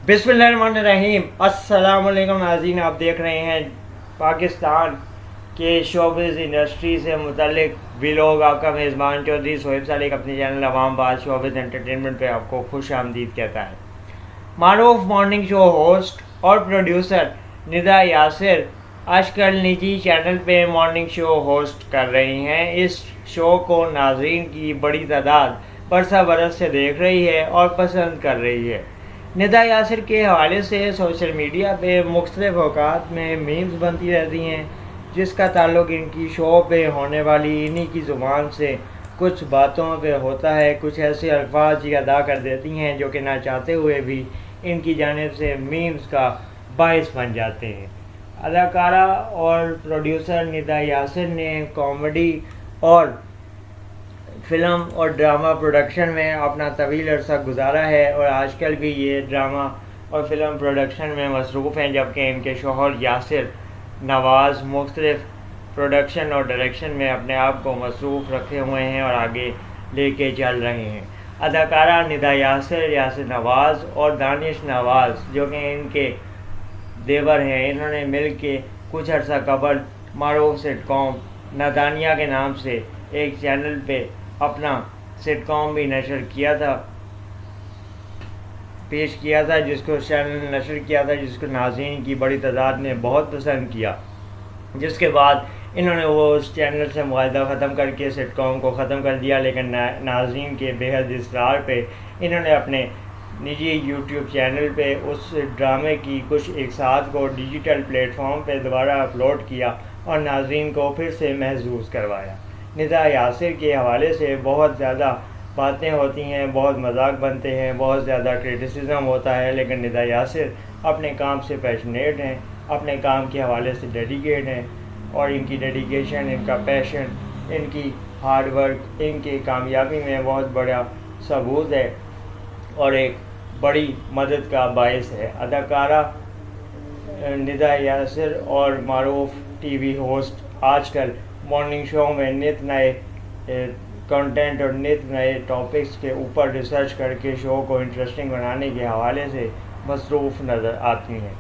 बिस्मिल्लाहिर्रहमानिर्रहीम। अस्सलाम वालेकुम नाज़रीन, आप देख रहे हैं पाकिस्तान के शोबिज़ इंडस्ट्री से मुतल्लिक व्लॉग। आपका मेज़बान चौधरी सोहेब सालिक अपने चैनल अवाम बात शोबिज़ एंटरटेनमेंट पे आपको खुश आमदीद कहता है। मारूफ मॉर्निंग शो होस्ट और प्रोड्यूसर निदा यासिर आजकल निजी चैनल पे मॉर्निंग शो होस्ट कर रही हैं। इस शो को नाज़रीन की बड़ी तादाद बरसा बरस से देख रही है और पसंद कर रही है। निदा यासिर के हवाले से सोशल मीडिया पे मुख्तलिफ़ औकात में मीम्स बनती रहती हैं, जिसका ताल्लुक़ इनकी शो पे होने वाली इन्हीं की ज़ुबान से कुछ बातों पे होता है। कुछ ऐसे अल्फाज ये अदा कर देती हैं जो कि ना चाहते हुए भी इनकी जानिब से मीम्स का बाइस बन जाते हैं। अदाकारा और प्रोड्यूसर निदा यासिर ने कॉमेडी और फ़िल्म और ड्रामा प्रोडक्शन में अपना तवील अरसा गुजारा है और आजकल भी ये ड्रामा और फ़िल्म प्रोडक्शन में मसरूफ़ हैं, जबकि इनके शौहर यासिर नवाज़ मुख्तलिफ़ प्रोडक्शन और डायरेक्शन में अपने आप को मसरूफ़ रखे हुए हैं और आगे लेके चल रहे हैं। अदाकारा निदा यासिर, यासिर नवाज़ और दानिश नवाज़ जो कि इनके देवर हैं, इन्होंने मिल के कुछ अर्सा कबल मारूफ सिटकॉम नादानिया के नाम से एक चैनल पे अपना सिटकॉम भी पेश किया था, जिसको चैनल नशर किया था, जिसको नाज़रीन की बड़ी तादाद ने बहुत पसंद किया। जिसके बाद इन्होंने वो उस चैनल से मुआहदा ख़त्म करके सिटकॉम को ख़त्म कर दिया, लेकिन नाज़रीन के बेहद इसरार पे इन्होंने अपने निजी यूट्यूब चैनल पे उस ड्रामे की कुछ इकसात को डिजिटल प्लेटफॉर्म पे दोबारा अपलोड किया और नाज़रीन को फिर से महसूस करवाया। निदा यासिर के हवाले से बहुत ज़्यादा बातें होती हैं, बहुत मजाक बनते हैं, बहुत ज़्यादा क्रिटिसिज्म होता है, लेकिन निदा यासिर अपने काम से पैशनेट हैं, अपने काम के हवाले से डेडिकेट हैं और इनकी डेडिकेशन, इनका पैशन, इनकी हार्ड वर्क इनकी कामयाबी में बहुत बड़ा सबूत है और एक बड़ी मदद का बायस है। अदाकारा निदा यासिर और मारूफ टीवी होस्ट आजकल मॉर्निंग शो में नित नए कंटेंट और नित नए टॉपिक्स के ऊपर रिसर्च करके शो को इंटरेस्टिंग बनाने के हवाले से मसरूफ़ नज़र आती हैं।